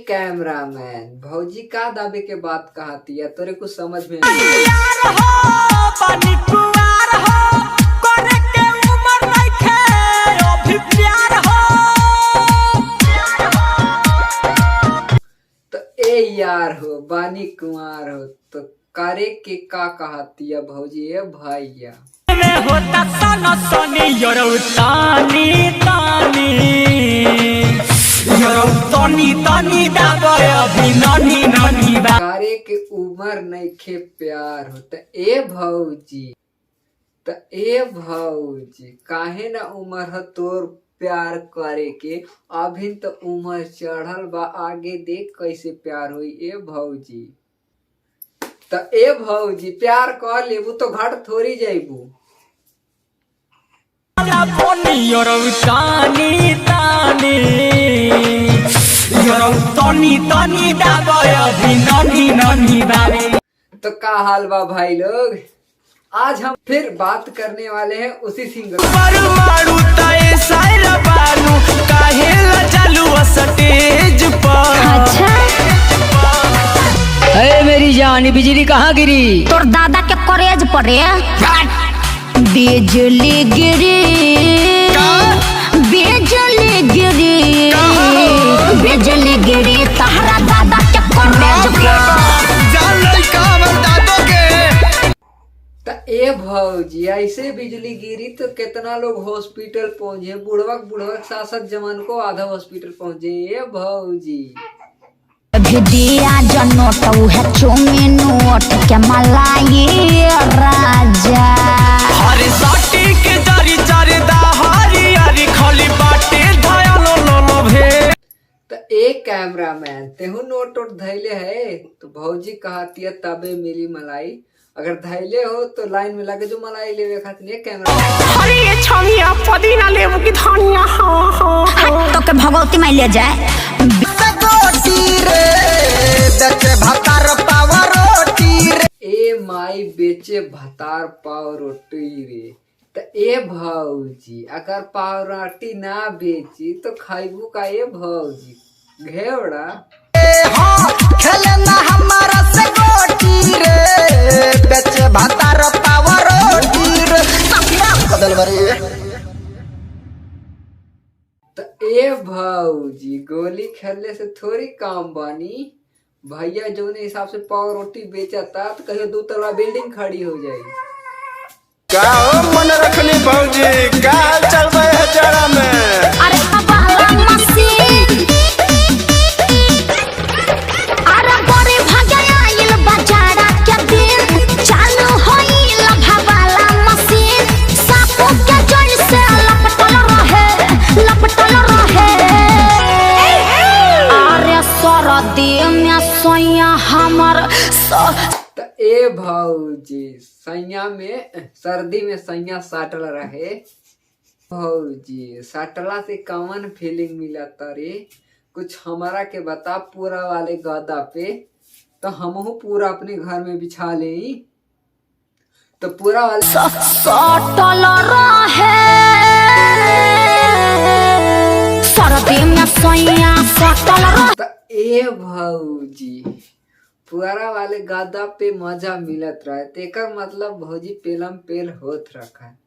Cameraman भौजी का दाबे के बात कहती है तोरे कुछ समझ में तो ए यार हो बानी कुमार हो तो करे के का कहती है भौजी ए भैया होता सन सनी तानी तानी तानी दाबे अभी ननी ननी करे के उम्र नहीं खे प्यार हो तो ए भौजी काहे ना उम्र है तोर प्यार करे के अभी तो उम्र चढ़ल बा आगे देख कैसे प्यार हुई ए भौजी तो ए भौजी प्यार कर लेबू तो घाट थोड़ी जाइबू तानी तानी तानी दाबे अभी ननी ननी बाबे। तो का हाल बा भाई लोग, आज हम फिर बात करने वाले हैं उसी सिंगर अरे मेरी जान बिजली कहाँ गिरी? तोर दादा के कॉलेज पढ़े बिजली गिरी बिजली गिरी बिजली गिरी तहरा दादा के कॉलेज तो ए भौजी ऐसे बिजली गिरी तो कितना लोग हॉस्पिटल पहुंचे, बुढ़वक सासत जमान को आधा हॉस्पिटल पहुंचे ए भौजी। भिडिया जनोट है चुमी नोट के मलाई राजा हरे साटी के जारी जारी दा हरी हरी खाली बाटे धाया लो लो लो भे। तो एक कैमरामैन तेहू नोट धैले है तो भौजी कहती है तबे मिली मलाई, अगर धैले हो तो लाइन में लगे जो मलाई लेवे खातिर कैमरा अरे ये छमिया पुदीना लेबू की धनिया हां हां तो के भगवती माई ले जाए ए माई बेचे भतार पाव रोटी रे। तो ए भौजी अगर पाव रोटी ना बेची तो खाइबू का ए भौजी घेवड़ा खेलना हमारा से गोटी रे बेचे भतार पाव रोटी रे बदल भरे। तो ए भौजी गोली खेलने से थोड़ी काम बानी, भैया जो ने हिसाब से पाव रोटी बेचता तो कहीं 2 तला बिल्डिंग खड़ी हो जाएगी। क्या हो मन रखनी भौजी क्या चल रहा है जरा में? अरे बाबा मसीन अरे बड़े भगया आइल बाजारा के दिन चालू होइल भवाला मसीन सापो के जड़ से लपटल रहे अरे सरदी में सोया हमर तो ए भौजी सैया में सर्दी में सैया साटल रहे भौजी साटला से कौन फीलिंग मिला तारे कुछ हमारा के बता पूरा वाले गदा पे तो हमहू पूरा अपने घर में बिछा ले तो पूरा वाले साटल रहे सरदी में सोया साटल रहे। तो ए भौजी पुआरा वाले गादा पे मजा मिलत रहे तेकर मतलब भौजी पेलम पेल होत रखा है।